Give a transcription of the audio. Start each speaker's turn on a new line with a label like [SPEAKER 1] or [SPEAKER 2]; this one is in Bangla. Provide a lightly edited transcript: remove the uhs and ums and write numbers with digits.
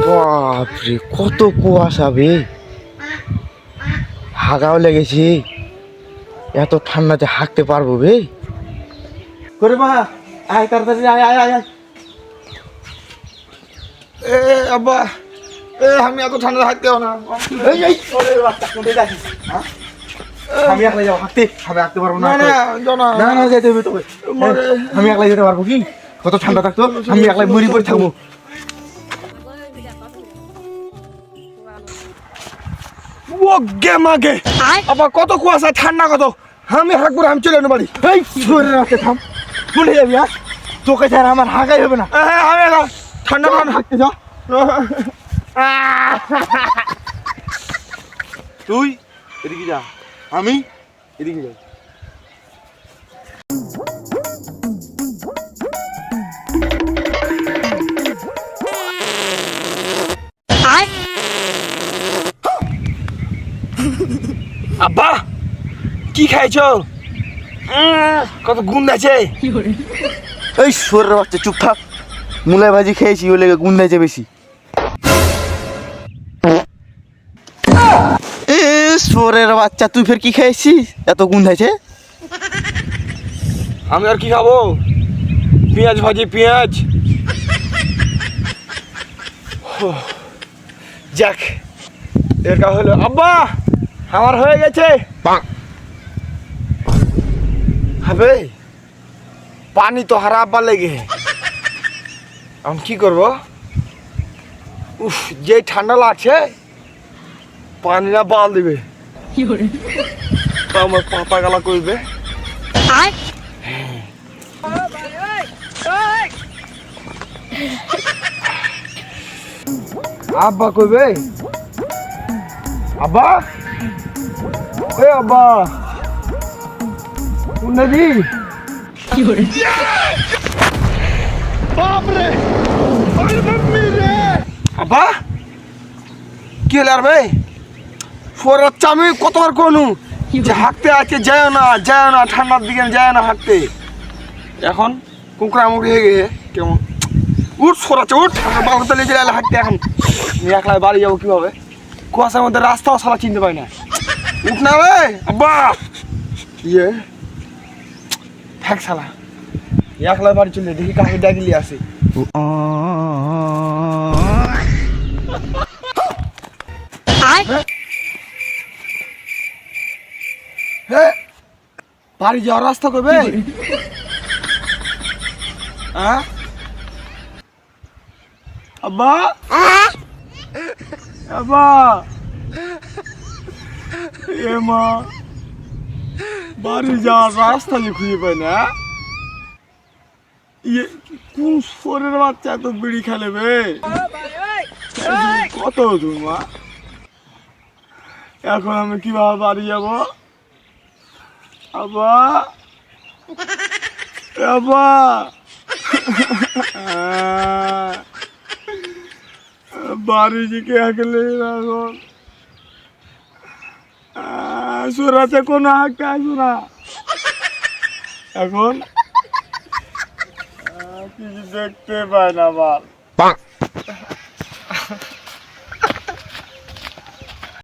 [SPEAKER 1] বাপরে কত কুয়াশা বে, হাগাও লেগেছে। এত ঠান্ডাতে হাঁটতে পারবো বে? করে মা, আয় তাড়াতাড়ি আয় আয় আয় আয়। এ আব্বা, আমি এত ঠান্ডা হাঁটতে পারবো না। আমি একলাই যাবো হাঁটতে, আমি হাঁটতে পারবো না। না না যেতে হবে তোকে, আমি একলাই যেতে পারবো কি? কত ঠান্ডা থাকতো, আমি একলাই মরি পড়ে থাকবো। ও গে মাগে আবার কত কুয়াশা, ঠান্ডা কত, আমি হাঁকবো, আমি চলে যাবো বাড়ি। এই শরীরে রাখতে থাম, ভুলে যাবি। আর তোকে ছাড়া আমার হাঁকাই হবে না। আমি ঠান্ডা ঠান্ডা হাঁকতে যাও। তুই এদিকে যা, আমি এদিকে যাই। আব্বা কি খাইছো? কত গুণ আছে। এই শরীরের বাচ্চা চুপ থাক, মুলাই ভাজি খেয়েছি, ওই লেগে গুণ আছে বেশি। শরীরের বাচ্চা তুই ফের কি খেয়েছিস, এত গুণ আছে? আমি আর কি খাবো, পেঁয়াজ ভাজি পেঁয়াজ। যাক এটা হলো। আব্বা আমার হয়ে গেছে। হবে পানি তো হারা আব্বা লেগে, এখন কি করবো? উফ যে ঠান্ডা লাগছে, পানি না বাল দিবে, আমার পাতা গালা করবে। আব্বা কইবে, আব্বা এ আব্বা উন্নতি কি করে? বাপরে আব্বা কি হলো? আর ভাই ফোরাচ্ছা, আমি কতবার কোনু যে হাঁকতে আছে, যায় না যায় না, ঠান্ডার দিকে যায় না হাঁকতে। এখন কুকুরামুখি হয়ে গেছে কেমন। উঠ সরাচ্ছে, উঠ বাবুতে লেগে গেলে হাঁটতে। এখন আমি একলাই বাড়ি যাবো কিভাবে? কুয়াশার মধ্যে রাস্তাও সারা চিনতে পারি না। উঠ না রে আব্বা, ইয়ে থাক সালা, একলাই বাড়ি চলে দেখি কাকে ডাকিলি আসে। বাড়ি যাওয়ার রাস্তা কবে? আব্বা আব্বা এ মা, বাড়ি যাওয়ার রাস্তা যে খুঁজে পাই না। ইয়ে কোন শরীরের বাচ্চা এত বিড়ি খেলে বে? কত দূর মা, এখন আমি কিভাবে বাড়ি যাব? আব্বা আব্বা বাড়ি দিকে গেলে এখন সরাতে কোনো হাঁকতে আসবো না। এখন কিছু দেখতে পাই না।